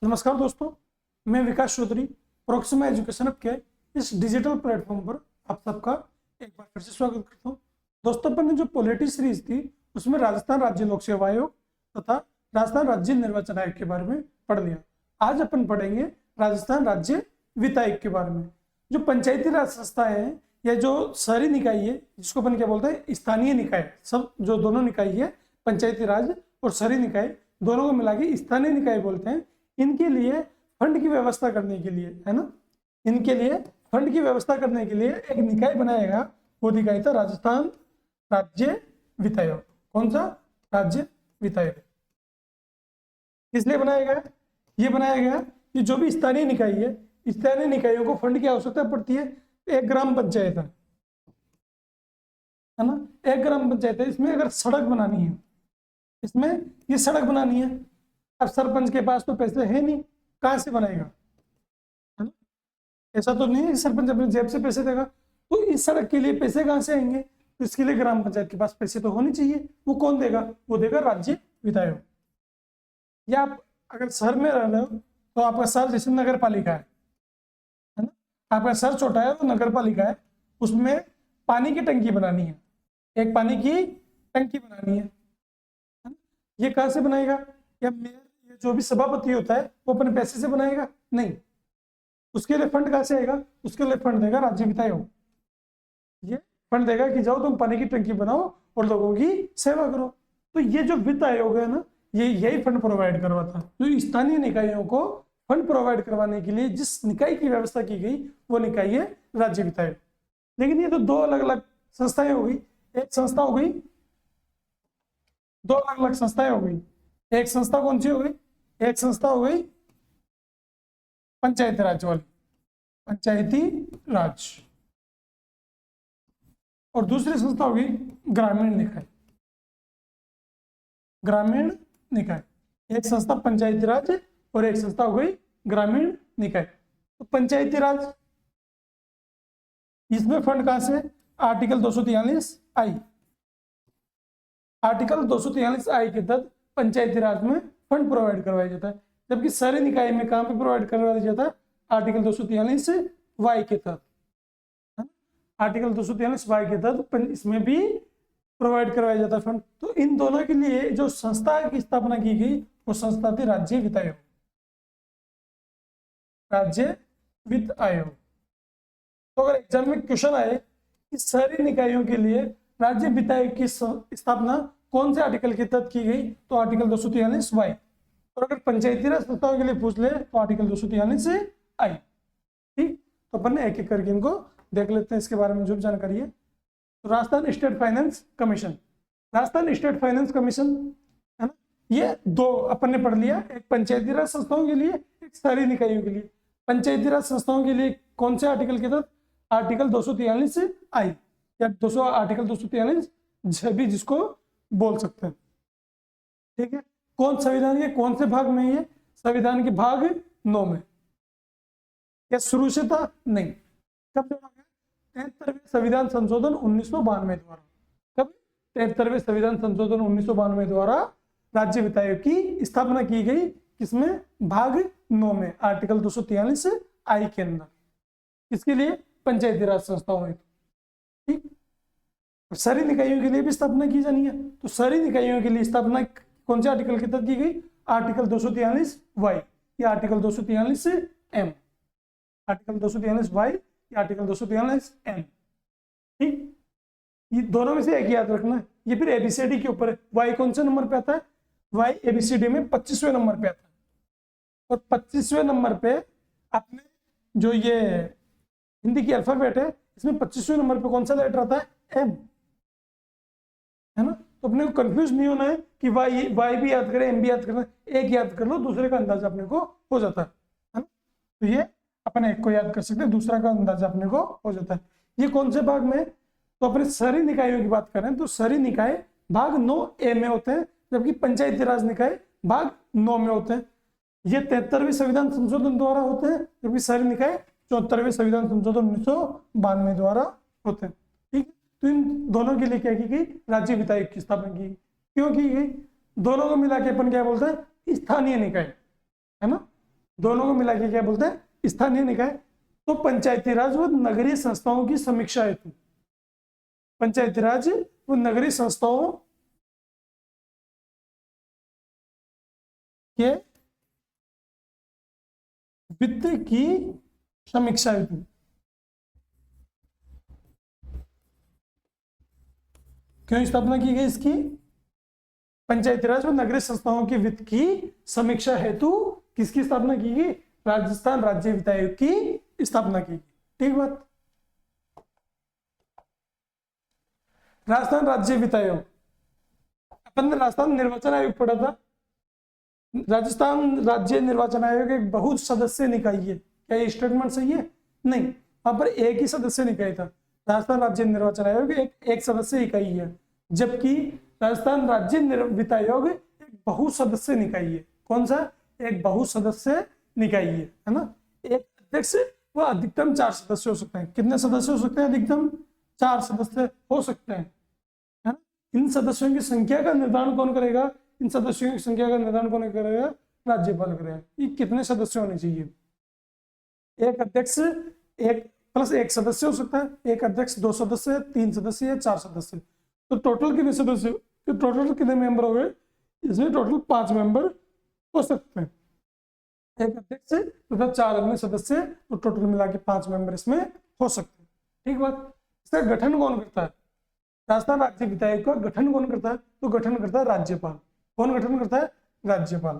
नमस्कार दोस्तों, मैं विकास चौधरी प्रोक्सिमा एजुकेशन हब के इस डिजिटल प्लेटफॉर्म पर आप सबका एक बार फिर से स्वागत करता हूं। दोस्तों, अपन ने जो पॉलिटी सीरीज थी उसमें राजस्थान राज्य लोक सेवा आयोग तथा राजस्थान राज्य निर्वाचन आयोग के बारे में पढ़ लिया। आज अपन पढ़ेंगे राजस्थान राज्य वित्त आयोग के बारे में। जो पंचायती राज संस्थाएं हैं या जो शहरी निकाय है, जिसको अपन क्या बोलते हैं, स्थानीय निकाय, सब जो दोनों निकाय है पंचायती राज और शहरी निकाय दोनों को मिला के स्थानीय निकाय बोलते हैं। इनके लिए फंड की व्यवस्था करने के लिए, है ना, इनके लिए फंड की व्यवस्था करने के लिए एक निकाय बनाएगा। वो निकाय था राजस्थान राज्य वित्त आयोग। कौन सा? राज्य वित्त आयोग। इसलिए बनाया गया, ये बनाया गया कि जो भी स्थानीय निकाय है, स्थानीय निकायों को फंड की आवश्यकता पड़ती है। एक ग्राम पंचायत है ना, एक ग्राम पंचायत है, इसमें अगर सड़क बनानी है, इसमें ये सड़क बनानी है, अब सरपंच के पास तो पैसे है नहीं, कहां से बनाएगा, है ना? ऐसा तो नहीं है सरपंच अपने जेब से पैसे देगा। तो इस सड़क के लिए पैसे कहां से आएंगे? तो इसके लिए ग्राम पंचायत के पास पैसे तो होने चाहिए। वो कौन देगा? वो देगा राज्य वित्त आयोग। या आप अगर शहर में रह रहे हो तो आपका शहर जैसे नगर पालिका है ना, आपका शहर छोटा है तो नगर पालिका है, उसमें पानी की टंकी बनानी है, एक पानी की टंकी बनानी है। ये कहां से बनाएगा? या मेयर, ये जो भी सभापति होता है वो अपने पैसे से बनाएगा? नहीं, उसके लिए फंड कहां से आएगा? उसके लिए फंड देगा राज्य वित्त आयोग। ये फंड देगा कि जाओ तुम पानी की टंकी बनाओ और लोगों की सेवा करो। तो ये जो वित्त आयोग है ना, ये यही फंड प्रोवाइड करवाता है। तो स्थानीय निकायों को फंड प्रोवाइड करवाने के लिए जिस निकाय की व्यवस्था की गई वो निकाय है राज्य वित्त आयोग। लेकिन ये तो दो अलग अलग संस्थाएं हो गई। एक संस्था हो गई, दो अलग अलग संस्थाएं हो गई। एक संस्था कौन सी हो गई? एक संस्था हो गई पंचायती राज वाली, पंचायती राज, और दूसरी संस्था हो गई ग्रामीण निकाय, ग्रामीण निकाय। एक संस्था पंचायती राज और एक संस्था हो गई ग्रामीण निकाय। तो पंचायती राज, इसमें फंड कहां से? आर्टिकल 243 आई, आर्टिकल 243 आई के तहत पंचायती राज में फंड प्रोवाइड करवाया जाता है। जबकि शहरी निकाय में कहां पे प्रोवाइड करवाया जाता है? आर्टिकल 243 वाई के तहत, आर्टिकल 243 वाई के तहत इसमें भी प्रोवाइड करवाया जाता है फंड। तो इन दोनों के लिए जो संस्था की स्थापना की गई वो संस्था थी राज्य वित्त आयोग, राज्य वित्त आयोग। तो अगर एग्जाम में क्वेश्चन आए कि शहरी निकायों के लिए राज्य वित्त आयोग की स्थापना कौन से आर्टिकल के तहत की गई, तो आर्टिकल 243 वाई। और अगर पंचायती राज संस्थाओं के लिए पूछ ले तो आर्टिकल 243 आई। ठीक, तो अपन एक एक करके इनको देख लेते हैं, इसके बारे में जो जानकारी है। तो Rajasthan state finance commission, Rajasthan state finance commission है ना, ये दो अपन ने पढ़ लिया, एक पंचायती राज संस्थाओं के लिए, एक शहरी निकायों के लिए। पंचायती राज संस्थाओं के लिए कौन से आर्टिकल के तहत? आर्टिकल 243 आई या आर्टिकल 243 भी जिसको बोल सकते हैं। ठीक है, कौन संविधान के कौन से भाग में? ये संविधान के भाग 9 में। क्या शुरू से था? नहीं। कब जोड़ा गया? 73वें संविधान संशोधन 1992 द्वारा। कब? 73वें संविधान संशोधन 1992 द्वारा राज्य वित्त आयोग की स्थापना की गई। किसमें? भाग 9 में, आर्टिकल 243 आई के अंदर। किसके लिए? पंचायती राज संस्थाओं में। ठीक, शहरी निकायों के लिए भी स्थापना की जानी है। तो शहरी निकायों के लिए स्थापना कौन से आर्टिकल के तहत की गई? आर्टिकल 243 वाई या आर्टिकल 243 एम, आर्टिकल 243 वाई या आर्टिकल 243 एम। ठीक, ये दोनों में से एक याद रखना है। ये फिर एबीसीडी के ऊपर है। वाई कौन से नंबर पे आता है? वाई एबीसीडी में 25वें नंबर पे आता है। और 25वें नंबर पे आपने जो ये हिंदी की अल्फाबेट है, इसमें 25वें नंबर पे कौन सा लेटर आता है? एम, है ना। तो अपने को कंफ्यूज नहीं होना है कि वाई भी याद करें, एम भी याद करना, एक याद कर लो, दूसरे का अंदाजा अपने को हो जाता है ना। तो ये अपन एक को याद कर सकते हैं, दूसरा का अंदाजा अपने को हो जाता है। ये कौन से भाग में? तो अपने शहरी निकायों की बात करें तो शहरी निकाय भाग 9A में होते हैं, जबकि पंचायती राज निकाय भाग 9 में होते हैं। ये 73वें संविधान संशोधन द्वारा होते हैं, जबकि शहरी निकाय 74वें संविधान संशोधन 1992 द्वारा होते हैं। ठीक, तो इन दोनों के लिए क्या की गई? राज्य वित्त आयोग की स्थापना की गई। क्यों की गई? दोनों को मिला के अपन क्या बोलते हैं? स्थानीय निकाय, है ना। दोनों को मिला के क्या बोलते हैं, स्थानीय निकाय। तो पंचायती राज व नगरीय संस्थाओं की समीक्षा हेतु, पंचायती राज व नगरीय संस्थाओं के वित्त की समीक्षा हेतु, क्यों स्थापना की गई इसकी, पंचायती राज व नगरीय संस्थाओं के वित्त की समीक्षा हेतु किसकी स्थापना की गई, राजस्थान राज्य वित्त आयोग की स्थापना की। ठीक बात। राजस्थान राज्य वित्त आयोग, अपन ने राजस्थान निर्वाचन आयोग पढ़ा था। राजस्थान राज्य निर्वाचन आयोग एक बहुत सदस्य निकाय है। क्या ये स्टेटमेंट सही है? नहीं, वहां पर एक ही सदस्य निकाय था। राजस्थान राज्य निर्वाचन आयोग एक सदस्य इकाई है, जबकि राजस्थान राज्य वित्त आयोग एक बहुसदस्य निकाय है। कौन सा? एक बहुसदस्य निकाय है ना। एक अध्यक्ष व अधिकतम 4 सदस्य हो सकते हैं। कितने सदस्य हो सकते हैं? अधिकतम 4 सदस्य हो सकते हैं, है ना। इन सदस्यों की संख्या का निर्धारण कौन करेगा? इन सदस्यों की संख्या का निर्धारण कौन करेगा? राज्यपाल करेगा। ये कितने सदस्य होने चाहिए? एक अध्यक्ष एक प्लस एक सदस्य हो सकता है। एक अध्यक्ष, 2 सदस्य, 3 सदस्य या 4 सदस्य। तो टोटल कितने सदस्य, तो टोटल कितने मेंबर हो गए? इसमें टोटल 5 मेंबर हो सकते हैं। एक अध्यक्ष तथा 4 अन्य सदस्य, तो टोटल मिला के 5 मेंबर इसमें हो सकते हैं। ठीक बात। इसका गठन कौन करता है? राजस्थान राज्य वित्त आयोग का गठन कौन करता है? तो गठन करता है राज्यपाल। कौन गठन करता है? राज्यपाल,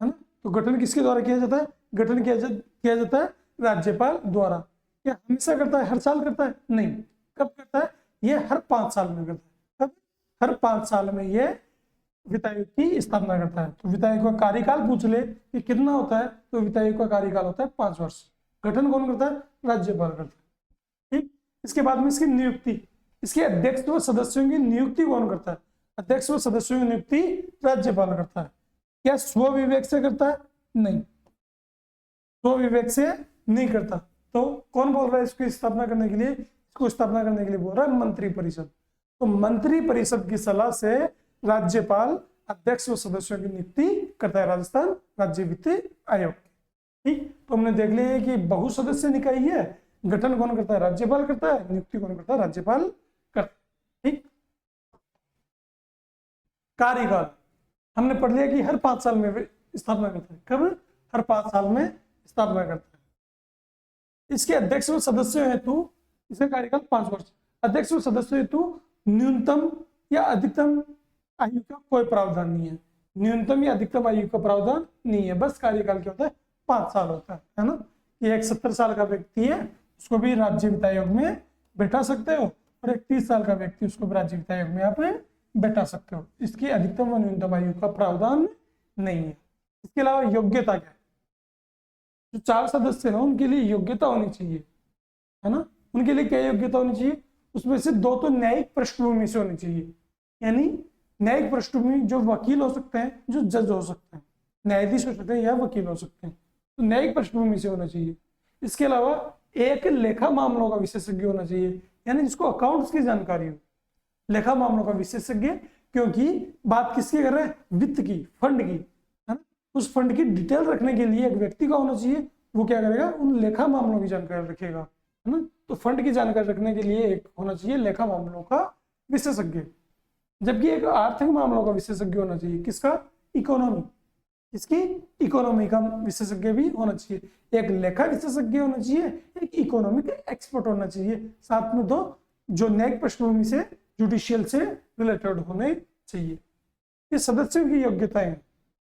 है ना। तो गठन किसके द्वारा किया जाता है? गठन किया जाता है राज्यपाल द्वारा। क्या हमेशा करता है? हर साल करता है? नहीं। कब करता है? ये हर 5 साल में करता है। कब? हर 5 साल में ये वित्त आयोग की स्थापना करता है। तो वित्त आयोग का कार्यकाल पूछ ले कि कितना होता है, तो वित्त आयोग का कार्यकाल होता है 5 वर्ष। गठन कौन करता है? राज्यपाल करता है। ठीक। इसके बाद में इसकी नियुक्ति, इसके अध्यक्ष व सदस्यों की नियुक्ति कौन करता है? अध्यक्ष व सदस्यों की नियुक्ति राज्यपाल करता है। क्या स्वविवेक से करता है? नहीं, स्वविवेक से नहीं करता। तो कौन बोल रहा है इसकी स्थापना करने के लिए? इसको स्थापना करने के लिए बोल रहा है मंत्रिपरिषद। तो मंत्रिपरिषद की सलाह से राज्यपाल अध्यक्ष व सदस्यों की नियुक्ति करता है राजस्थान राज्य वित्त आयोग। ठीक। तो हमने देख लिया कि बहुसदस्य निकाय है। गठन कौन करता है? राज्यपाल करता है। नियुक्ति कौन करता है? राज्यपाल करता है। ठीक। कार्यकाल हमने पढ़ लिया कि हर 5 साल में स्थापना करता है। कब? हर 5 साल में स्थापना करता है। इसके अध्यक्ष व सदस्य हेतु इसका कार्यकाल 5 वर्ष। अध्यक्ष व सदस्य हेतु न्यूनतम या अधिकतम आयु का कोई प्रावधान नहीं है। न्यूनतम या अधिकतम आयु का प्रावधान नहीं है। बस कार्यकाल क्या होता है? 5 साल होता है ना। ये एक 70 साल का व्यक्ति है, उसको भी राज्य वित्त आयोग में बैठा सकते हो, और एक 30 साल का व्यक्ति, उसको भी राज्य वित्त आयोग में आप बैठा सकते हो। इसकी अधिकतम व न्यूनतम आयु का प्रावधान नहीं है। इसके अलावा योग्यता क्या है? जो 4 सदस्य है ना, उनके लिए योग्यता होनी चाहिए, है ना। उनके लिए क्या योग्यता होनी चाहिए? उसमें से 2 तो न्यायिक पृष्ठभूमि से होनी चाहिए। यानी न्यायिक पृष्ठभूमि, जो वकील हो सकते हैं, जो जज हो सकते हैं, न्यायाधीश हो सकते हैं या वकील हो सकते हैं, तो न्यायिक पृष्ठभूमि से होना चाहिए। इसके अलावा एक लेखा मामलों का विशेषज्ञ होना चाहिए, यानी जिसको अकाउंट्स की जानकारी हो। लेखा मामलों का विशेषज्ञ, क्योंकि बात किसकी कर रहे हैं? वित्त की, फंड की, है ना। उस फंड की डिटेल रखने के लिए एक व्यक्ति का होना चाहिए। वो क्या करेगा? उन लेखा मामलों की जानकारी रखेगा, है ना। तो फंड की जानकारी रखने के लिए एक होना चाहिए लेखा मामलों का विशेषज्ञ, जबकि एक आर्थिक मामलों का विशेषज्ञ होना चाहिए। किसका? इकोनॉमी। इसकी इकोनॉमी का विशेषज्ञ भी होना चाहिए। एक लेखा विशेषज्ञ होना चाहिए, एक इकोनॉमिक एक्सपर्ट होना चाहिए। साथ में 2 जो न्यायिक पृष्ठभूमि से, जुडिशियल से रिलेटेड होने चाहिए। ये सदस्यों की योग्यताएं हैं, है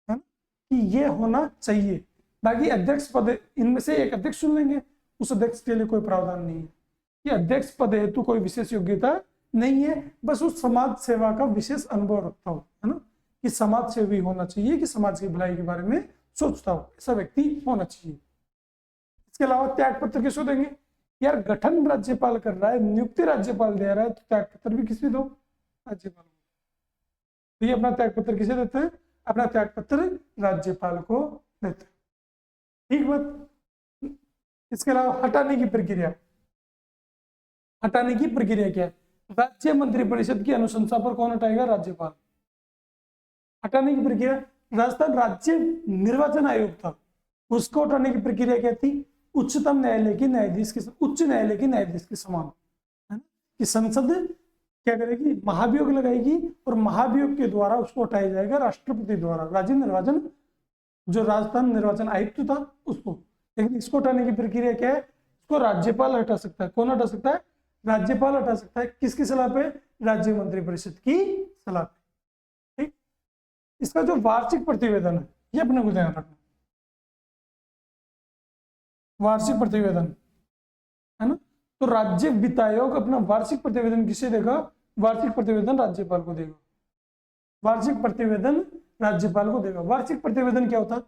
ना, कि ये होना चाहिए। बाकी अध्यक्ष पद, इनमें से एक अध्यक्ष चुन लेंगे, उस अध्यक्ष के लिए कोई प्रावधान नहीं है। ये अध्यक्ष पद हेतु कोई विशेष योग्यता नहीं है, बस उस समाज सेवा का विशेष अनुभव रखता हो, है ना, कि समाज सेवी होना चाहिए, कि समाज की भलाई के बारे में सोचता हो, ऐसा व्यक्ति होना चाहिए। इसके अलावा त्याग पत्र किसको देंगे? यार गठन राज्यपाल कर रहा है, नियुक्ति राज्यपाल दे रहा है, तो त्याग पत्र भी किसको दो? राज्यपाल। तो ये अपना त्याग पत्र किसे देते हैं? अपना त्याग पत्र राज्यपाल को देते हैं। ठीक बात। इसके अलावा हटाने की प्रक्रिया, हटाने की प्रक्रिया क्या है? राज्य मंत्रिपरिषद की अनुशंसा पर कौन हटाएगा? राज्यपाल। हटाने की प्रक्रिया राजस्थान राज्य निर्वाचन आयोग था, उसको हटाने की प्रक्रिया क्या थी? उच्चतम न्यायालय की न्यायाधीश के उच्च न्यायालय की न्यायाधीश के समान, है ना, कि संसद क्या करेगी? महाभियोग लगाएगी और महाभियोग के द्वारा उसको हटाया जाएगा राष्ट्रपति द्वारा, राज्य निर्वाचन जो राजस्थान निर्वाचन आयुक्त था उसको। लेकिन इसको हटाने की प्रक्रिया क्या है? इसको राज्यपाल हटा सकता है। कौन हटा सकता है? राज्यपाल हटा सकता है। किसकी सलाह पे? राज्य मंत्रिपरिषद की सलाह पे। ठीक, इसका जो वार्षिक प्रतिवेदन है ये अपने को ध्यान रखना, वार्षिक प्रतिवेदन, है ना। तो राज्य वित्त आयोग अपना वार्षिक प्रतिवेदन किसे देगा? वार्षिक प्रतिवेदन राज्यपाल को देगा। वार्षिक प्रतिवेदन राज्यपाल को देगा। वार्षिक प्रतिवेदन क्या होता है?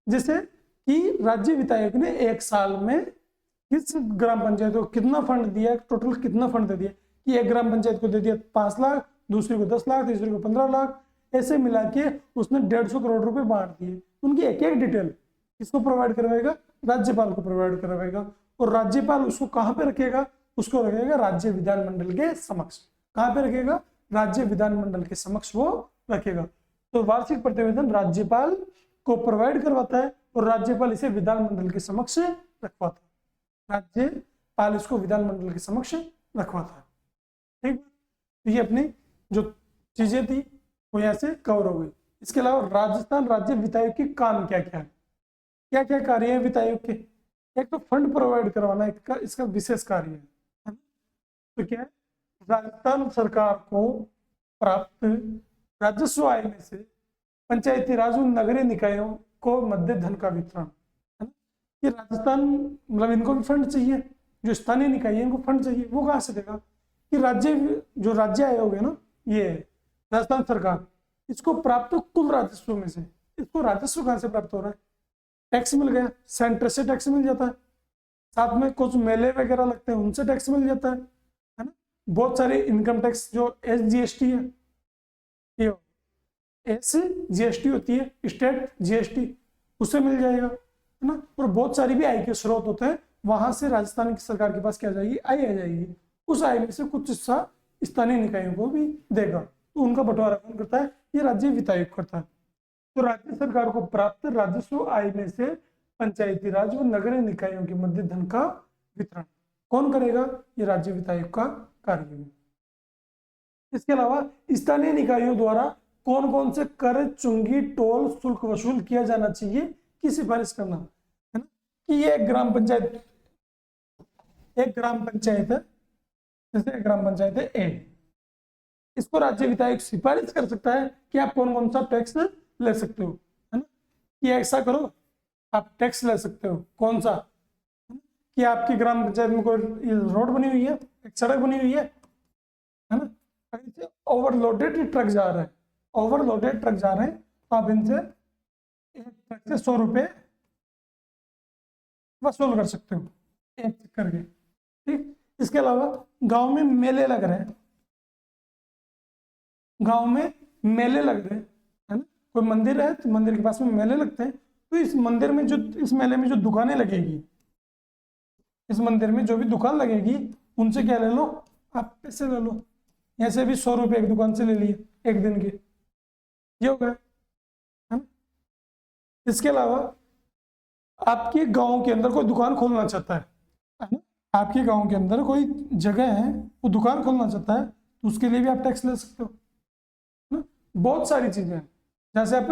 जैसे कि राज्य वित्त आयोग ने एक साल में किस ग्राम पंचायत को कितना फंड दिया, टोटल कितना फंड दे दिया, कि एक ग्राम पंचायत को दे दिया 5 लाख, दूसरे को 10 लाख, तीसरे को 15 लाख, ऐसे मिला के उसने 150 करोड़ रुपए बांट दिए। उनकी एक एक डिटेल किसको प्रोवाइड करवाएगा? राज्यपाल को प्रोवाइड करवाएगा। और राज्यपाल उसको कहाँ पे रखेगा? उसको रखेगा राज्य विधानमंडल के समक्ष। कहाँ पे रखेगा? राज्य विधानमंडल के समक्ष वो रखेगा। तो वार्षिक प्रतिवेदन राज्यपाल को प्रोवाइड करवाता है और राज्यपाल इसे विधानमंडल के समक्ष रखवाता है। राज्यपाल इसको विधानमंडल के समक्ष रखवाता है। ठीक, तो ये अपनी जो चीजें थी वो यहाँ से कवर हो गई। इसके अलावा राजस्थान राज्य वित्त आयोग के काम क्या क्या है, क्या क्या कार्य है वित्त आयोग के? एक तो फंड प्रोवाइड करवाना इसका विशेष कार्य है। तो क्या है? राजस्थान सरकार को प्राप्त राजस्व आय में से पंचायती राज और नगरीय निकायों को मध्य धन का वितरण, है ना। ये राजस्थान मतलब इनको भी फंड चाहिए, जो स्थानीय निकाय है इनको फंड चाहिए, वो कहाँ से देगा? कि राज्य आयोग है ना, ये राजस्थान सरकार, इसको प्राप्त कुल राजस्व में से इसको राजस्व कहाँ से प्राप्त हो रहा है? टैक्स मिल गया, सेंटर से टैक्स मिल जाता है, साथ में कुछ मेले वगैरह लगते हैं उनसे टैक्स मिल जाता है ना। बहुत सारे इनकम टैक्स जो SGST है, ये SGST होती है, स्टेट GST, उससे मिल जाएगा, है ना। और बहुत सारी भी आय के स्रोत होते हैं, वहां से राजस्थान की सरकार के पास क्या आ जाएगी? आय आ जाएगी। उस आय में से कुछ हिस्सा स्थानीय निकायों को भी देगा। तो उनका बंटवारा कौन करता है? ये राज्य वित्त आयोग करता है। तो राज्य सरकार को प्राप्त राजस्व आय में से पंचायती राज व नगरीय निकायों के मध्य धन का वितरण कौन करेगा? ये राज्य वित्त आयोग का कार्य है। इसके अलावा स्थानीय निकायों द्वारा कौन कौन से कर, चुंगी, टोल, शुल्क वसूल किया जाना चाहिए की सिफारिश करना, है ना। कि ये एक ग्राम पंचायत है, जैसे एक ग्राम पंचायत है A, इसको राज्य वित्त आयोग सिफारिश कर सकता है कि आप कौन कौन सा टैक्स ले सकते हो, है ना। कि ऐसा करो, आप टैक्स ले सकते हो। कौन सा? कि आपकी ग्राम पंचायत में कोई रोड बनी हुई है, एक सड़क बनी हुई है ना। ओवरलोडेड ट्रक जा रहे हैं, तो आप इनसे एक ट्रक से 100 रुपए वसूल कर सकते हो एक चक्कर के। ठीक, इसके अलावा गांव में मेले लग रहे हैं, है ना। कोई मंदिर है तो मंदिर के पास में मेले लगते हैं, तो इस मेले में जो दुकानें लगेगी, इस मंदिर में जो भी दुकान लगेगी उनसे क्या ले लो? आप पैसे ले लो। ऐसे भी 100 रुपए एक दुकान से ले लिए एक दिन के, ये हो गया, है ना। इसके अलावा आपके गांव के अंदर कोई दुकान खोलना चाहता है ना, आपके गांव के अंदर कोई जगह है वो दुकान खोलना चाहता है, तो उसके लिए भी आप टैक्स ले सकते हो ना। बहुत सारी चीजें हैं जहाँ से आप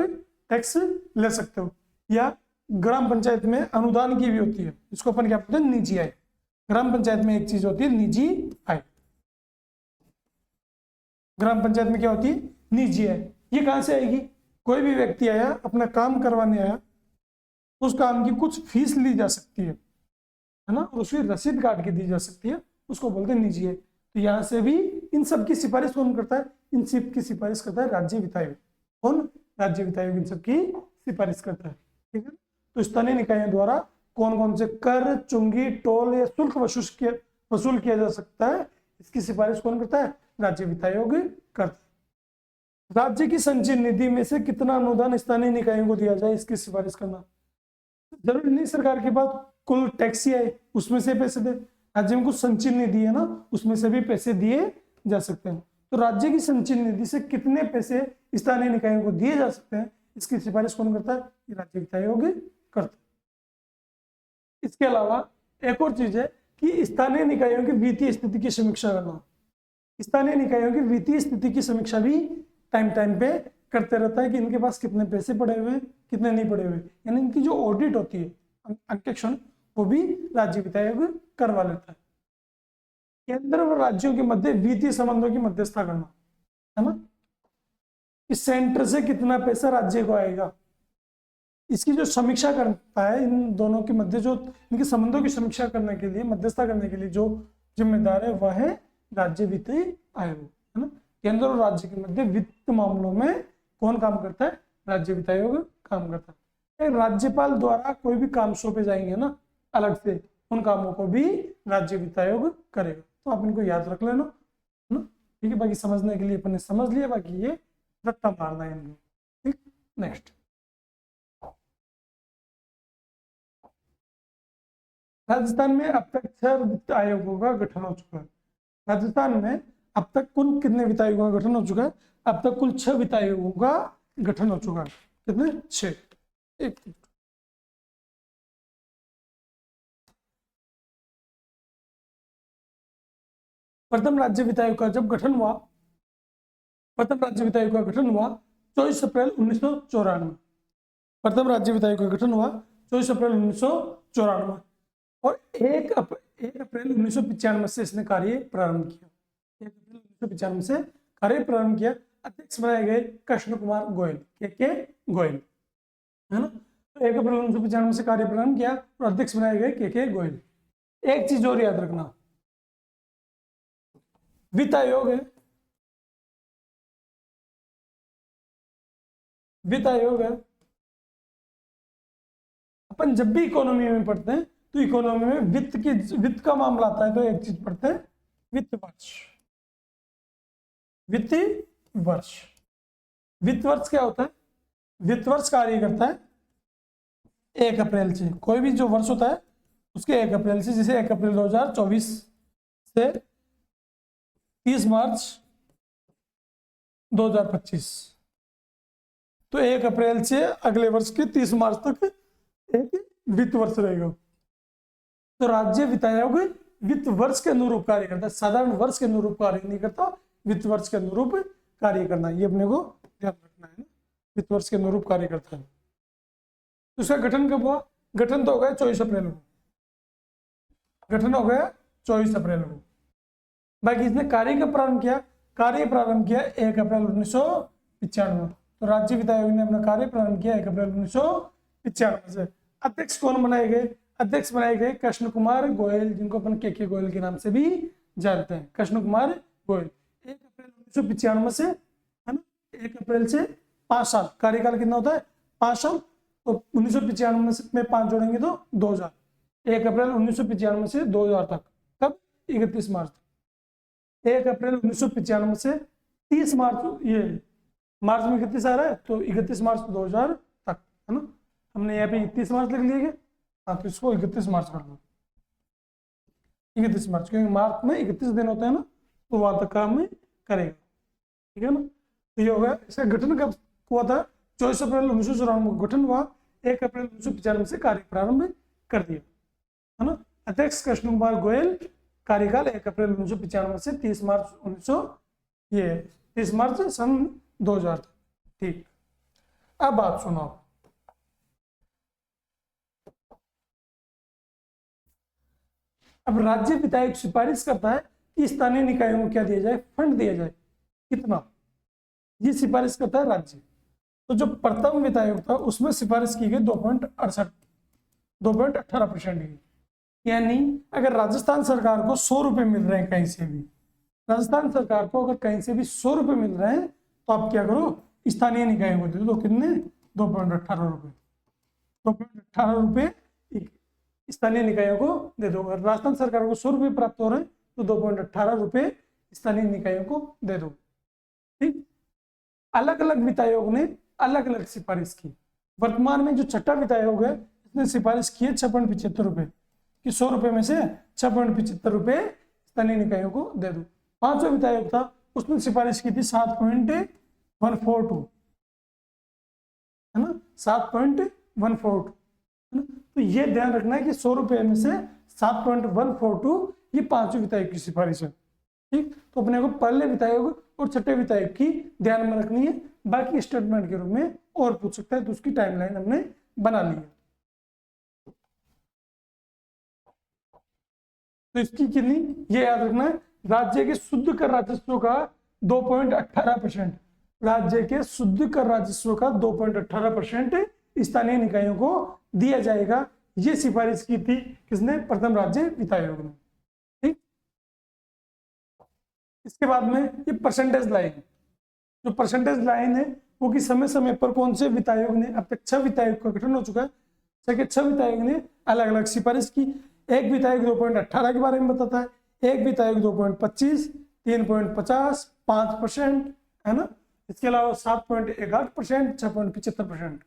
टैक्स ले सकते हो। या ग्राम पंचायत में अनुदान की भी होती है, इसको अपन क्या बोलते हैं? निजी आय। ग्राम पंचायत में एक चीज होती है निजी आय, ग्राम पंचायत में क्या होती है? निजी आय। ये कहां से आएगी? कोई भी व्यक्ति आया, अपना काम करवाने आया, उस काम की कुछ फीस ली जा सकती है ना, उसकी रसीद काट के दी जा सकती है, उसको बोलते हैं निजी आय। तो यहाँ से भी इन सब की सिफारिश कौन करता है? इन सब की सिफारिश करता है राज्य वित्त आयोग। कौन? राज्य वित्त आयोग इन सब की सिफारिश करता है। ठीक है, तो स्थानीय निकायों द्वारा कौन कौन से कर, चुंगी, टोल या शुल्क वसूल किया जा सकता है, इसकी सिफारिश कौन करता है? राज्य वित्त आयोग करता है। राज्य की संचय निधि में से कितना अनुदान स्थानीय निकायों को दिया जाए, इसकी सिफारिश करना। जरूरी नहीं सरकार के पास कुल टैक्स ही आए उसमें से पैसे दे, राज्य में कुछ संचय निधि है ना, उसमें से भी पैसे दिए जा सकते हैं। तो राज्य की संचय निधि से कितने पैसे स्थानीय निकायों को दिए जा सकते हैं, इसकी सिफारिश कौन करता है? ये राज्य वित्त आयोग करता है। इसके अलावा एक और चीज है कि स्थानीय निकायों की वित्तीय स्थिति की समीक्षा करना। स्थानीय निकायों की वित्तीय स्थिति की समीक्षा भी टाइम टाइम पे करते रहता है कि इनके पास कितने पैसे पड़े हुए हैं, कितने नहीं पड़े हुए, यानी इनकी जो ऑडिट होती है अंकेक्षण, वो भी राज्य वित्त आयोग करवा लेता है। केंद्र और राज्यों के मध्य वित्तीय संबंधों की मध्यस्थता करना, है ना, इस सेंटर से कितना पैसा राज्य को आएगा, इसकी जो समीक्षा करता है, इन दोनों के मध्य जो इनके संबंधों की समीक्षा करने के लिए, मध्यस्थता करने के लिए जो जिम्मेदार है वह है राज्य वित्त आयोग, है ना। केंद्र और राज्य के मध्य वित्त मामलों में कौन काम करता है? राज्य वित्त आयोग काम करता है। राज्यपाल द्वारा कोई भी काम सौंपे जाएंगे ना अलग से, उन कामों को भी राज्य वित्त आयोग करेगा। तो आप इनको याद रख लेना, है ना, ठीक है। बाकी समझने के लिए अपन ने समझ लिया, बाकी ये रट्टा मारना है इनको, ठीक। नेक्स्ट, राजस्थान में अब तक 6 वित्त आयोगों का गठन हो चुका है। राजस्थान में अब तक कुल कितने वित्त आयोगों का गठन हो चुका है? अब तक कुल 6 वित्त आयोगों का गठन हो चुका है। कितने? 6। एक प्रथम राज्य वित्त आयोग का जब गठन हुआ, प्रथम राज्य वित्त आयोग का गठन हुआ 24 अप्रैल 1994। प्रथम राज्य वित्त आयोग का गठन हुआ 24 अप्रैल 1994 और 1 अप्रैल 1995 से इसने कार्य प्रारंभ किया। 1 अप्रैल 1995 से कार्य प्रारंभ किया। अध्यक्ष बनाए गए कृष्ण कुमार गोयल, के गोयल, है ना। तो 1 अप्रैल 1995 से कार्य प्रारंभ किया और अध्यक्ष बनाए गए के गोयल। एक चीज और याद रखना, वित्त आयोग है, वित्त आयोग है, अपन जब भी इकोनॉमी में पढ़ते हैं तो इकोनॉमी में वित्त का मामला आता है तो एक चीज पढ़ते हैं, वित्त वर्ष। वित्त वर्ष, वित्त वर्ष क्या होता है? वित्त वर्ष कार्य करता है 1 अप्रैल से, कोई भी जो वर्ष होता है उसके 1 अप्रैल से, जैसे 1 अप्रैल 2024 से 30 मार्च 2025, तो 1 अप्रैल से अगले वर्ष के 30 मार्च तक एक वित्त वर्ष रहेगा। तो राज्य वित्त आयोग वित्त वर्ष के अनुरूप कार्य करता है, साधारण वर्ष के अनुरूप कार्य नहीं करता, वित्त वर्ष के अनुरूप कार्य करना, ये अपने को ध्यान रखना है ना। वित्त वर्ष के अनुरूप कार्य करता है। तो उसका गठन कब हुआ? गठन तो हो गया 24 अप्रैल को, गठन हो गया 24 अप्रैल को। बाकी इसने कार्य कब प्रारंभ किया? कार्य प्रारंभ किया 1 अप्रैल 1995। तो राज्य वित्त आयोग ने अपना कार्य प्रारंभ किया 1 अप्रैल 1995 से। अध्यक्ष कौन बनाए गए? अध्यक्ष बनाए गए कृष्ण कुमार गोयल, जिनको अपन के गोयल के नाम से भी जानते हैं, कृष्ण कुमार गोयल। 1 अप्रैल 1995 से, है ना, 1 अप्रैल से 5 साल, कार्यकाल कितना होता है? 5 साल। तो 1995 में 5 जोड़ेंगे तो 2000, 1 अप्रैल 1995 से 2000 तक, कब? 31 मार्च तक। 1 अप्रैल 1995 से 30 मार्च, ये मार्च में 31 आ रहा है तो 31 मार्च 2000 तक, है ना। हमने यहाँ पे 31 मार्च लिख लिया, हाँ, तो इसको 31 मार्च कर दो, 31 मार्च, क्योंकि मार्च में 31 दिन होते हैं ना, तो वहां तक काम में करेगा, ठीक है ना। तो ये होगा। इसका गठन कब हुआ था? 24 अप्रैल 1994 को गठन हुआ, 1 अप्रैल 1995 से कार्य प्रारंभ कर दिया, है ना। अध्यक्ष कृष्ण कुमार गोयल, कार्यकाल 1 अप्रैल 1995 से 30 मार्च सन 2000 तक, ठीक। अब बात सुनो, अब राज्य वित्त आयोग सिफारिश करता है कि स्थानीय निकायों को क्या दिया जाए? फंड दिया जाए। कितना? ये सिफारिश करता है राज्य। तो जो प्रथम वित्त आयोग था उसमें सिफारिश की गई 2.18% की, यानी अगर राजस्थान सरकार को 100 रुपए मिल रहे हैं कहीं से भी, राजस्थान सरकार को अगर कहीं से भी 100 रुपए मिल रहे हैं तो आप क्या करो? स्थानीय निकायों को दे दो। कितने? 2.18 रुपए। 2.18 रुपए स्थानीय निकायों को दे दो। अगर राजस्थान सरकार को 100 रुपए प्राप्त हो रहे हैं तो 2.18 रुपए स्थानीय निकायों को दे दो, ठीक। अलग अलग वित्त आयोग ने अलग अलग सिफारिश की। वर्तमान में जो छठा वित्त आयोग है इसने सिफारिश की है 6.75 रुपए कि 100 रुपए में से 6.75 रुपए स्थानीय निकायों को दे दो। 5वां वित्त आयोग था, उसने सिफारिश की थी 7.142, है ना, 7.142, है ना। तो ये ध्यान रखना है कि 100 रुपए में से 7.142 ये पांचवें वित्तायोग की सिफारिश है। ठीक, तो अपने को पहले वित्तायोग और छठे वित्तायोग की ध्यान में रखनी है, बाकी स्टेटमेंट के रूप में और पूछ सकता है, तो उसकी टाइमलाइन हमने बना ली है। तो इसकी कितनी ये याद रखना है, राज्य के शुद्ध कर राजस्व का 2.18%, राज्य के शुद्ध कर राजस्व का 2.18% स्थानीय निकायों को दिया जाएगा। ये सिफारिश की थी किसने, प्रथम राज्य वित्त आयोग ने। ठीक, इसके बाद में ये परसेंटेज लाइन, जो परसेंटेज लाइन है वो कि समय समय पर कौन से वित्त आयोग ने, अब तक 6 वित्त आयोग का गठन हो चुका है, 6 वित्त आयोग ने अलग अलग सिफारिश की। एक वित्त आयोग 2.18 के बारे में बताता है, एक वित्त आयोग 2.25, 3.50, 5%, है ना। इसके अलावा 7.18%, 6.75%।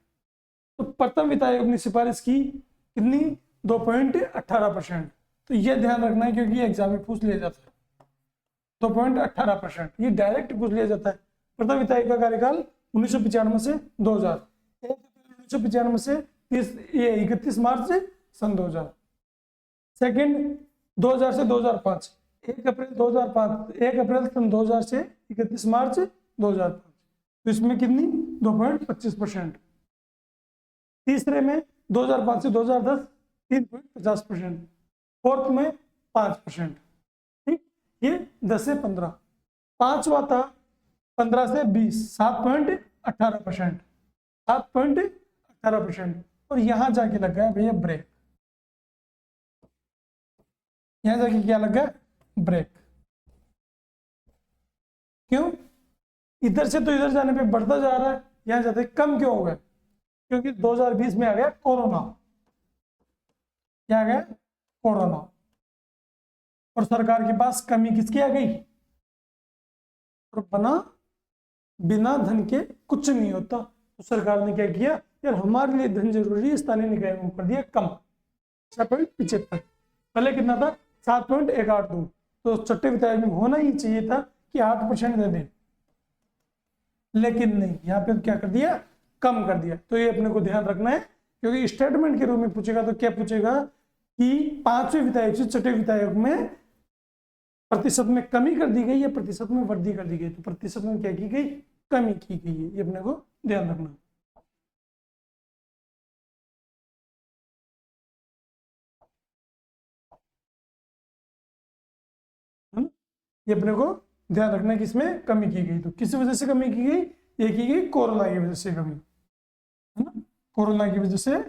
तो प्रथम वित्त आयोग ने सिफारिश की कितनी, 2.18%। तो ये ध्यान रखना है क्योंकि एग्जाम में पूछ लिया जाता है, 2.18%, ये डायरेक्ट पूछ लिया जाता है। प्रथम वित्त आयोग का कार्यकाल 1995 से 2000, 1995 से 31 मार्च सन 2000। सेकंड 2000 से 2005, 1 अप्रैल 2005, 1 अप्रैल सन 2000 से 31 मार्च 2005। तो इसमें कितनी, 2.25%। तीसरे में 2005 से 2010 3.50%, फोर्थ में 5%। ठीक, ये 10 से 15। पांचवा था 15 से 20, 7.18%, 7.18%। और यहां जाके लग गया भैया ब्रेक, यहां जाके क्या लग गया, ब्रेक। क्यों, इधर से तो इधर जाने पे बढ़ता जा रहा है, यहां जाते कम क्यों हो गया, क्योंकि 2020 में आ गया कोरोना। क्या आ गया, कोरोना। और सरकार के पास कमी किसकी आ गई, और बना बिना धन के कुछ नहीं होता। तो सरकार ने क्या किया, यार हमारे लिए धन जरूरी है, स्थानीय निकायों को कर दिया कम, 6.75। पहले कितना था, 7.182। तो छठे वित्त आयोग में होना ही चाहिए था कि 8% दे दें, लेकिन नहीं, यहाँ पे क्या कर दिया, कम कर दिया। तो ये अपने को ध्यान रखना है, क्योंकि स्टेटमेंट के रूप में पूछेगा तो क्या पूछेगा कि पांचवें वित्त आयोग से छठे वित्त आयोग में प्रतिशत में कमी कर दी गई या प्रतिशत में वृद्धि कर दी गई। तो प्रतिशत में क्या की गई, कमी की गई है, ये अपने को ध्यान रखना है। ये अपने को ध्यान रखना है कि इसमें कमी की गई। तो किस वजह से कमी की गई, ये की गई कोरोना की वजह से कमी, है ना, कोरोना की वजह से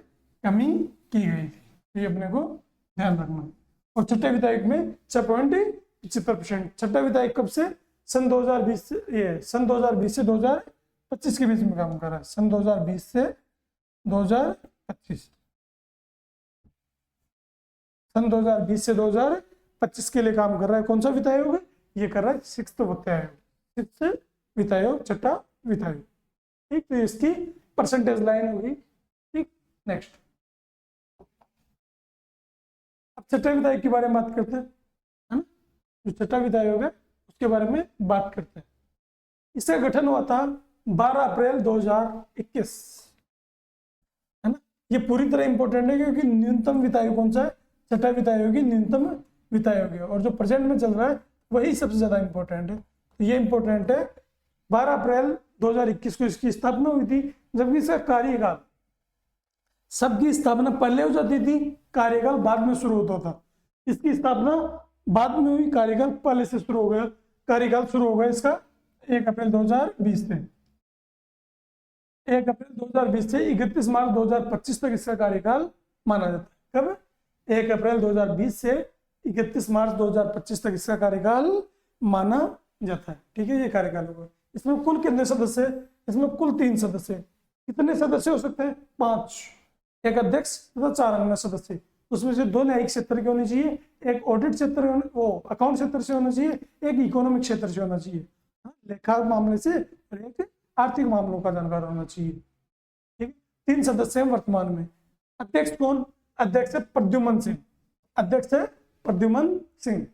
कमी की गई थी। तो ये अपने को ध्यान रखना। और छठे वित्त आयोग में 6.75%। छठा वित्त आयोग कब से, सन 2020 से, ये सन 2020 से 2025 के बीच में काम कर रहा है, सन 2020 से 2025, सन 2020 से 2025 के लिए काम कर रहा है। कौन सा वित्त आयोग है, ये कर रहा है 6th वित्त आयोग, 6th वित्त आयोग, छठा वित्त आयोग। ठीक, तो इसकी परसेंटेज लाइन होगी। ठीक, नेक्स्ट अब छठे वित्त आयोग के बारे में बात करते हैं, है ना। जो छठा वित्त आयोग है उसके बारे में बात करते हैं। इसका गठन हुआ था 12 अप्रैल 2021, है ना। ये पूरी तरह इंपॉर्टेंट है क्योंकि न्यूनतम वित्त आयोग कौन सा है, छठा वित्त आयोग ही न्यूनतम वित्त आयोग है, और जो प्रेजेंट में चल रहा है वही सबसे ज्यादा इंपॉर्टेंट है। तो ये इंपॉर्टेंट है, 12 अप्रैल 2021 को इसकी स्थापना हुई थी, जबकि इसका कार्यकाल, सबकी स्थापना पहले हो जाती थी, कार्यकाल बाद में शुरू होता था। इसकी स्थापना बाद में हुई, कार्यकाल पहले से शुरू हो गया। कार्यकाल शुरू हो गया इसका 1 अप्रैल 2020 से, 1 अप्रैल 2020 से 31 मार्च 2025 तक इसका कार्यकाल माना जाता है। कब, 1 अप्रैल 2020 से 31 मार्च 2025 तक इसका कार्यकाल माना जाता है। ठीक है, ये कार्यकाल होगा। इसमें कुल कितने सदस्य, इसमें कुल 3 सदस्य। कितने सदस्य हो सकते हैं, 5, एक अध्यक्ष तथा 4 अन्य सदस्य। उसमें से 2 न्यायिक क्षेत्र के होने चाहिए, एक ऑडिट क्षेत्र, वो अकाउंट क्षेत्र से होना चाहिए, एक इकोनॉमिक क्षेत्र से होना चाहिए, लेखा मामले से, और एक आर्थिक मामलों का जानकार होना चाहिए। ठीक है, 3 सदस्य हैं वर्तमान में। अध्यक्ष कौन, अध्यक्ष है प्रद्युमन सिंह, अध्यक्ष है प्रद्युमन सिंह।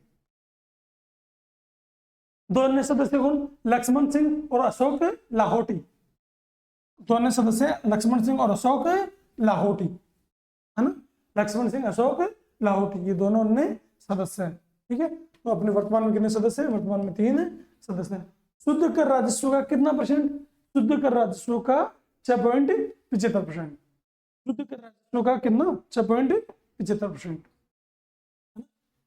2 अन्य सदस्य कौन, लक्ष्मण सिंह और अशोक लाहौटी। दोनों सदस्य लक्ष्मण सिंह और अशोक लाहोटी, है ना, लक्ष्मण सिंह अशोक लाहोटी, ये दोनों उनने सदस्य हैं। ठीक है, तो अपने वर्तमान में कितने सदस्य हैं? वर्तमान में 3 सदस्य हैं। शुद्ध कर राजस्व का कितना परसेंट? शुद्ध कर राजस्व का 6.75%। शुद्ध कर राजस्व का कितना? 6.75%।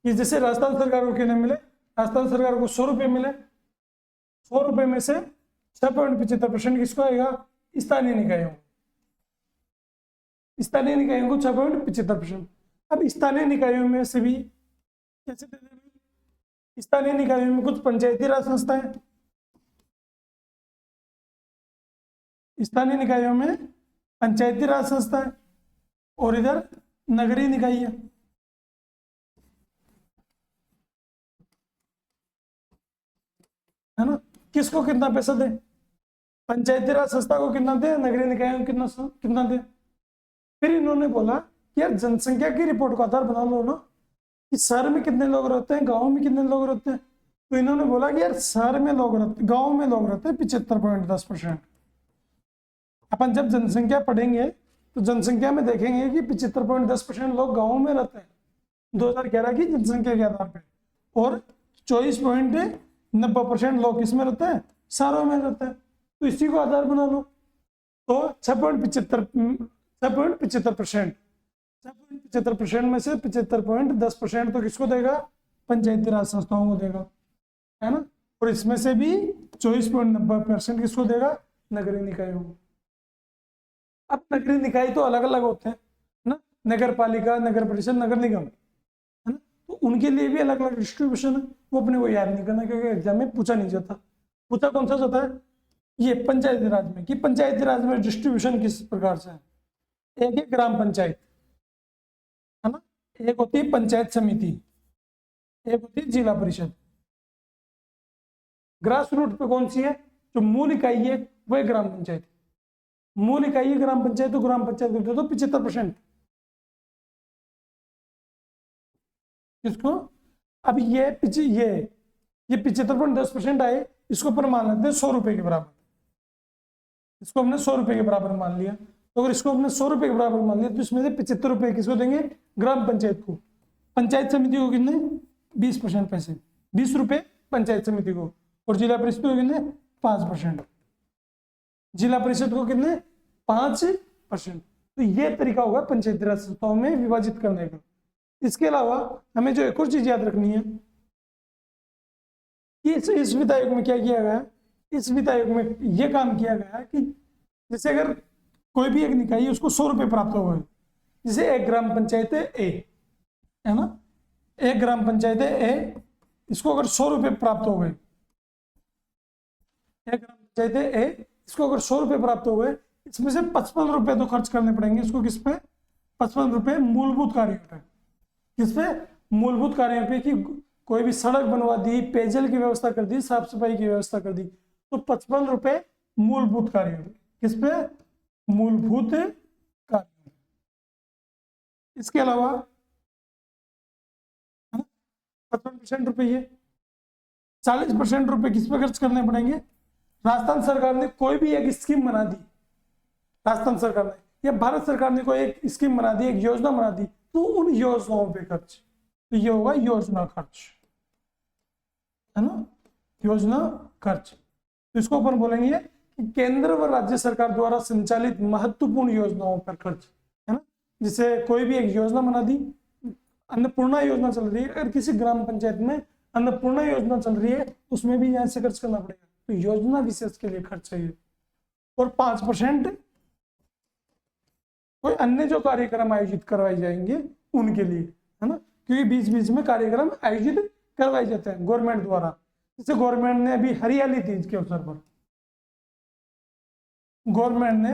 ये जैसे राजस्थान सरकार को कितने मिले? राजस्थान सरकार को 100 रुपये मिले। 100 रुपये में से 6.75% किसको आएगा? स्थानीय निकायों। स्थानीय निकायों को 6.75%। अब स्थानीय निकायों में से भी कैसे दे देंगे? स्थानीय निकायों में कुछ पंचायती राज संस्थाएं, स्थानीय निकायों में पंचायती राज संस्थाएं और इधर नगरीय निकाय है। है ना, किसको कितना पैसा दे? पंचायती राज संस्था को कितना दे, नगरीय निकायों को कितना दे। फिर इन्होंने बोला कि यार जनसंख्या की रिपोर्ट को आधार बना लो ना, कि शहर में कितने लोग रहते हैं, गांव में कितने लोग रहते हैं। तो इन्होंने बोला कि यार शहर में लोग रहते, गांव में लोग रहते हैं 75.10%। अपन जब जनसंख्या पढ़ेंगे तो जनसंख्या में देखेंगे कि 75.10% लोग गाँव में रहते हैं 2011 की जनसंख्या के आधार पर, और 24.90% लोग किसमें रहते हैं? शहरों में रहते हैं। तो इसी को आधार बना लो। तो 6.75% में से 75.10% तो किसको देगा? पंचायती राज संस्थाओं को देगा, है ना। और इसमें से भी 24.90% किसको देगा? नगरीय निकायों को। अब नगरीय निकाय तो अलग अलग होते हैं ना, नगर पालिका, नगर परिषद, नगर निगम, है ना। तो उनके लिए भी अलग अलग डिस्ट्रीब्यूशन है, वो अपने को याद नहीं करना क्योंकि एग्जाम में पूछा नहीं जाता। पूछा कौन सा जाता है? ये पंचायती राज में, कि पंचायती राज में डिस्ट्रीब्यूशन किस प्रकार से है। एक है ग्राम पंचायत, है ना, एक होती है पंचायत समिति, एक होती है जिला परिषद। ग्रास रूट पे कौन सी है? जो मूल इकाई है वो है ग्राम पंचायत। मूल इकाई है ग्राम पंचायत, तो ग्राम पंचायत को दे दो 75%। किसको? अब ये 75.10% आए, इसको अपन मान लेते हैं 100 रुपए के बराबर। इसको हमने 100 रुपए के बराबर मान लिया। तो अगर इसको हमने 100 रुपए के बराबर मान लिया तो इसमें से 75 रुपए किसको देंगे? ग्राम पंचायत को। पंचायत समिति को कितने? 20% पैसे, 20 रुपए पंचायत समिति को। और जिला परिषद को कितने? 5%। जिला परिषद को कितने? 5%। तो ये तरीका होगा पंचायती राज संस्थाओं में विभाजित करने का। इसके अलावा हमें जो एक और चीज याद रखनी है कि इस वित्त आयोग में क्या किया गया? इस वित्त आयोग में यह काम किया गया कि जैसे अगर कोई भी एक निकाय उसको 100 रुपए प्राप्त हो गए, जैसे एक ग्राम पंचायत है ए, है ना, एक ग्राम पंचायत है ए, इसको अगर 100 रुपए प्राप्त हो गए, एक ग्राम पंचायत है ए, इसको अगर 100 रुपए प्राप्त हो गए, इसमें से 55 रुपए तो खर्च करने पड़ेंगे इसको। किस पे? 55 रुपए मूलभूत कार्यों पे। किस पे? मूलभूत कार्यों पे, कि कोई भी सड़क बनवा दी, पेयजल की व्यवस्था कर दी, साफ सफाई की व्यवस्था कर दी, तो 55 रुपए मूलभूत कार्यों पे। किस पे? मूलभूत कार्य। इसके अलावा 55% रुपये, 40% रुपए किस पे खर्च करने पड़ेंगे? राजस्थान सरकार ने कोई भी एक स्कीम बना दी, राजस्थान सरकार ने या भारत सरकार ने कोई एक स्कीम बना दी, एक योजना बना दी, तो उन योजनाओं पे खर्च। तो ये होगा योजना खर्च, है ना, योजना खर्च। तो इसको अपन बोलेंगे कि केंद्र व राज्य सरकार द्वारा संचालित महत्वपूर्ण योजनाओं पर खर्च, है ना। जैसे कोई भी एक योजना बना दी, अन्नपूर्णा योजना चल रही है, अगर किसी ग्राम पंचायत में अन्नपूर्णा योजना चल रही है, उसमें भी यहाँ से खर्च करना पड़ेगा। तो योजना विशेष के लिए खर्च चाहिए। और 5% कोई अन्य जो कार्यक्रम आयोजित करवाए जाएंगे उनके लिए, है ना, क्योंकि बीच बीच में कार्यक्रम आयोजित करवाए जाते हैं गवर्नमेंट द्वारा। जैसे गवर्नमेंट ने अभी हरियाली तीज के अवसर पर, गवर्नमेंट ने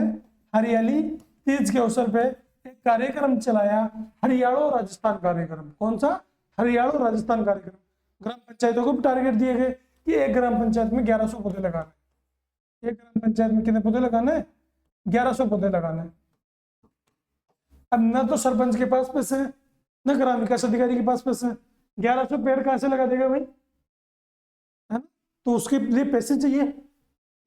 हरियाली तीज के अवसर पे एक कार्यक्रम चलाया, हरियाणो राजस्थान कार्यक्रम। कौन सा? हरियाणो राजस्थान कार्यक्रम। ग्राम पंचायतों को भी टारगेट दिए गए कि एक ग्राम पंचायत में 1100 पौधे लगाने। एक ग्राम पंचायत में कितने पौधे लगाने? 1100 पौधे लगाने। अब न तो सरपंच के पास पैसे हैं, न ग्राम विकास अधिकारी के पास पैसे हैं। 1100 पेड़ कहां से लगा देगा भाई, है ना। तो उसके लिए पैसे चाहिए,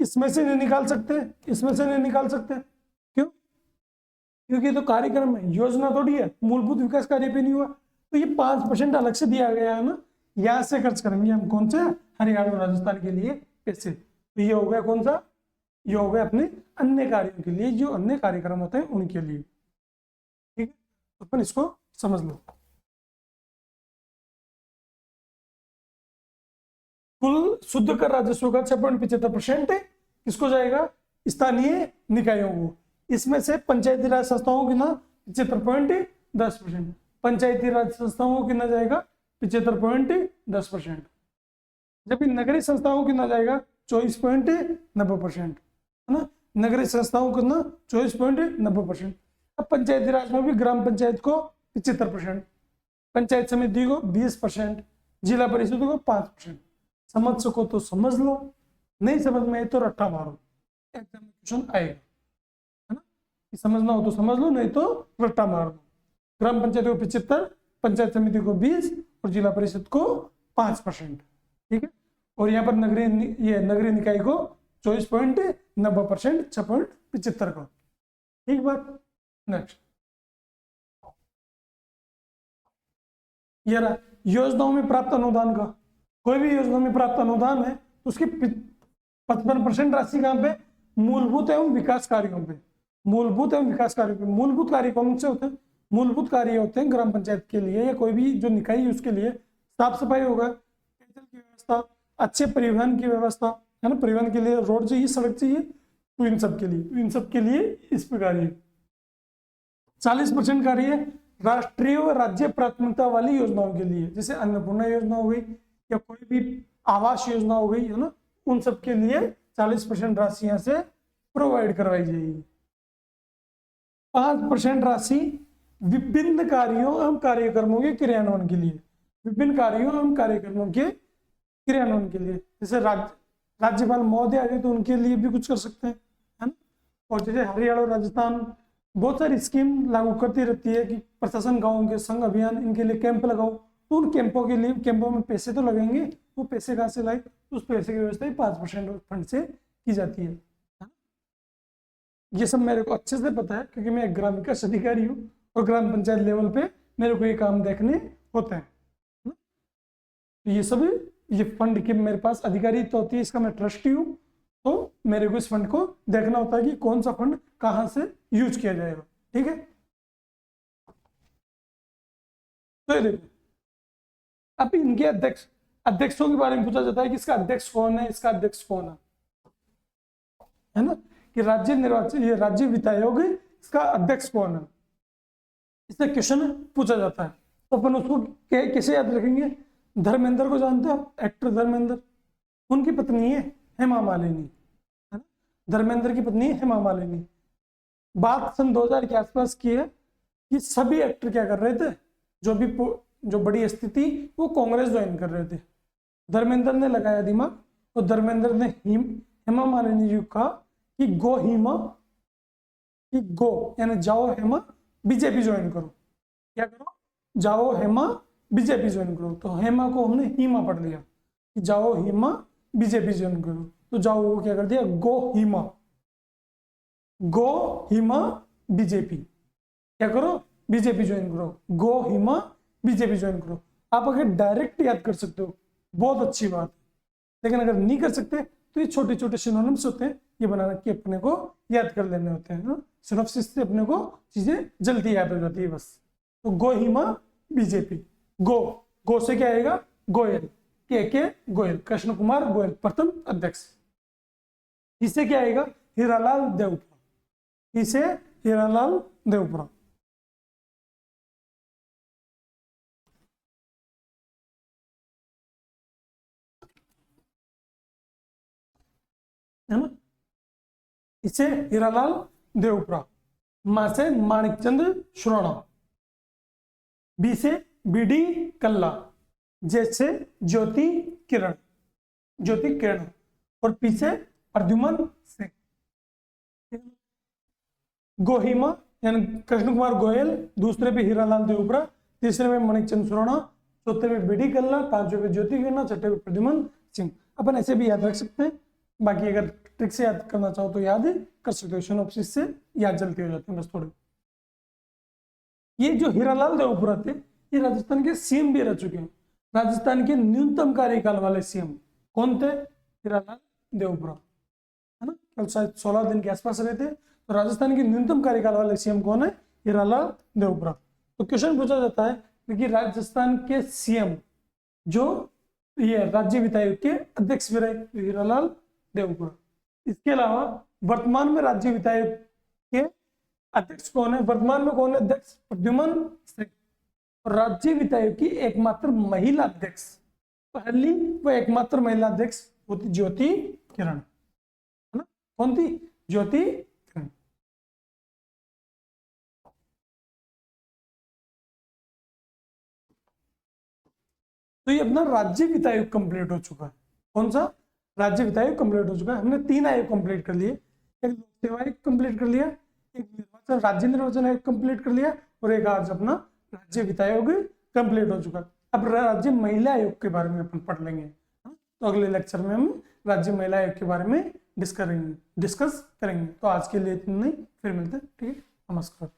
इसमें से नहीं निकाल सकते, इसमें से नहीं निकाल सकते। क्यों? क्योंकि ये तो कार्यक्रम है, योजना थोड़ी है, मूलभूत विकास कार्य पे नहीं हुआ। तो ये 5% अलग से दिया गया है ना, यहां से खर्च करेंगे हम कौन से, हरियाणा और राजस्थान के लिए पैसे। तो ये हो गया कौन सा, ये हो गया अपने अन्य कार्यों के लिए, जो अन्य कार्यक्रम होते हैं उनके लिए। ठीक है, तो अपन इसको समझ लो। कुल शुद्ध कर राजस्व का 6.75% किसको जाएगा, स्थानीय निकायों को। इसमें से पंचायती राज संस्थाओं की ना 75.10%, पंचायती राज संस्थाओं को कितना जाएगा 75.10%, जबकि नगरीय संस्थाओं कितना जाएगा 24.90%, है ना। नगरीय संस्थाओं को ना 24.90%। अब पंचायती राज में भी ग्राम पंचायत को 75%, पंचायत समिति को 20%, जिला परिषद को 5%। समझ सको तो समझ लो, नहीं समझ में आए तो रट्टा मारो, एग्जाम में क्वेश्चन आएगा, है ना। समझना हो तो समझ लो, नहीं तो रट्टा मार दो। ग्राम पंचायत को 75, पंचायत समिति को 20 और जिला परिषद को 5%। ठीक है, और यहाँ पर नगरीय निकाय को 24.90%, 6.75 का। ठीक बात। नेक्स्ट, ये योजनाओं में प्राप्त अनुदान का, कोई भी योजना में प्राप्त अनुदान है तो उसकी 55% राशि कहाँ पे, मूलभूत एवं विकास कार्यों पे। मूलभूत एवं विकास कार्यों पे, मूलभूत कार्य कौन से होते हैं, मूलभूत कार्य होते हैं ग्राम पंचायत के लिए या कोई भी जो निकाय है उसके लिए। साफ सफाई होगा, पेयजल की व्यवस्था, अच्छे परिवहन की व्यवस्था, है ना, परिवहन के लिए रोड चाहिए, सड़क चाहिए, तो इन सब के लिए इस प्रकार है। 40% कार्य राष्ट्रीय व राज्य प्राथमिकता वाली योजनाओं के लिए, जैसे अन्नपूर्णा योजना हो गई या कोई भी आवास योजना हो गई, है ना, उन सब के लिए 40% राशि यहाँ से प्रोवाइड करवाई जाएगी। 5% राशि विभिन्न कार्यों एवं कार्यक्रमों के क्रियान्वयन के लिए, विभिन्न कार्यों एवं कार्यक्रमों के क्रियान्वयन के लिए, जैसे राज्यपाल महोदय आ गए तो उनके लिए भी कुछ कर सकते हैं, है ना। और जैसे हरियाणा और राजस्थान बहुत सारी स्कीम लागू करती रहती है कि प्रशासन गाँव के संघ अभियान, इनके लिए कैंप लगाओ, तो उन कैंपों के लिए, कैंपों में पैसे तो लगेंगे, वो पैसे कहाँ से लाए, तो उस पैसे की व्यवस्था 5% फंड से की जाती है। ये सब मेरे को अच्छे से पता है क्योंकि मैं एक ग्राम विकास अधिकारी हूँ और ग्राम पंचायत लेवल पे मेरे को ये काम देखने होते हैं। तो ये सब, ये फंड की मेरे पास अधिकारी तो होती है, इसका मैं ट्रस्टी हूँ, तो मेरे को इस फंड को देखना होता है कि कौन सा फंड कहाँ से यूज किया जाएगा। ठीक है, तो ये देखो, अब इनके अध्यक्षों के बारे में पूछा जाता है कि इसका अध्यक्ष कौन है, इसका अध्यक्ष कौन है ना, कि राज्य निर्वाचन, ये राज्य वित्त आयोग है, इसका अध्यक्ष कौन है, इससे क्वेश्चन पूछा जाता है। तो अपन उसको कैसे याद रखेंगे, धर्मेंद्र को जानते हो, एक्टर धर्मेंद्र, उनकी पत्नी है हेमा मालिनी, है ना, धर्मेंद्र की पत्नी हेमा मालिनी। बात सन 2000 के आसपास की है कि सभी एक्टर क्या कर रहे थे, जो बड़ी स्थिति वो कांग्रेस ज्वाइन कर रहे थे। धर्मेंद्र ने लगाया दिमाग और धर्मेंद्र ने हेमा मालिनी जी को कहा कि गो हेमा, कि गो यानी जाओ हेमा बीजेपी ज्वाइन करो, क्या करो, जाओ हेमा बीजेपी ज्वाइन करो। तो हेमा को हमने हीमा पढ़ लिया कि जाओ हेमा बीजेपी ज्वाइन करो, तो जाओ वो क्या कर दिया, गो हीमा बीजेपी, क्या करो, बीजेपी ज्वाइन करो, गो हीमा बीजेपी ज्वाइन करो। आप अगर डायरेक्ट याद कर सकते हो बहुत अच्छी बात है, लेकिन अगर नहीं कर सकते तो ये छोटे छोटे सिनोनिम्स होते हैं, ये बनाना कि अपने को याद कर लेने होते हैं ना, सिनॉप्सिस से अपने को चीजें जल्दी याद हो जाती है बस। तो गो हीमा बीजेपी, गो से क्या आएगा, गोयल, के गोयल, कृष्ण कुमार गोयल प्रथम अध्यक्ष। इससे क्या आएगा, हीरालाल देवपुरा, इसे हीरालाल देवपुरा। है ना, इसे हीरालाल देवपुरा। मां से माणिकचंद शुराणा, बी से बीडी कल्ला, जे से ज्योति किरण, और पी से प्रद्युमन सिंह। गोहिमा यानी कृष्ण कुमार गोयल, दूसरे पे हीरालाल देवपुरा, तीसरे में माणिकचंद शुराणा, चौथे में बीडी कल्ला, पांचवें पे ज्योति किरण, छठे पे प्रद्युमन सिंह। अपन ऐसे भी याद रख सकते हैं, बाकी अगर ट्रिक से याद करना चाहो तो याद कर सकते हो, सिनॉप्सिस से याद जल्दी हो जाती है बस थोड़ी। ये जो हीरालाल देवपुरा थे, ये राजस्थान के सीएम भी रह चुके हैं। राजस्थान के न्यूनतम कार्यकाल वाले सीएम कौन थे? हीरालाल देवपुरा, है ना, कल शायद 16 दिन के आसपास रहे थे। तो राजस्थान के न्यूनतम कार्यकाल वाले सीएम कौन है? हीरालाल देवपुरा। तो क्वेश्चन पूछा जाता है कि राजस्थान के सीएम जो ये राज्य वित्त आयोग के अध्यक्ष भी रहे, हीरालाल देवपुरा। इसके अलावा वर्तमान में राज्य वित्त आयोग के अध्यक्ष कौन है? वर्तमान में कौन है अध्यक्ष? प्रद्युमन सिंह। और राज्य वित्त आयोग की एकमात्र महिला अध्यक्ष, पहली व एकमात्र महिला अध्यक्ष होती ज्योति किरण, है ना। कौन थी? ज्योति किरण। तो ये अपना राज्य वित्त आयोग कंप्लीट हो चुका है। कौन सा? राज्य वित्त आयोग कंप्लीट हो चुका है। हमने 3 आयोग कंप्लीट कर लिए, एक लोक सेवा आयोग कंप्लीट कर लिया, एक निर्वाचन राज्य निर्वाचन आयोग कंप्लीट कर लिया, और एक आज अपना राज्य वित्त आयोग कंप्लीट हो चुका। अब राज्य महिला आयोग के बारे में अपन पढ़ लेंगे। तो अगले लेक्चर में हम राज्य महिला आयोग के बारे में डिस्कस करेंगे। तो आज के लिए इतना ही, फिर मिलते हैं। ठीक है, नमस्कार।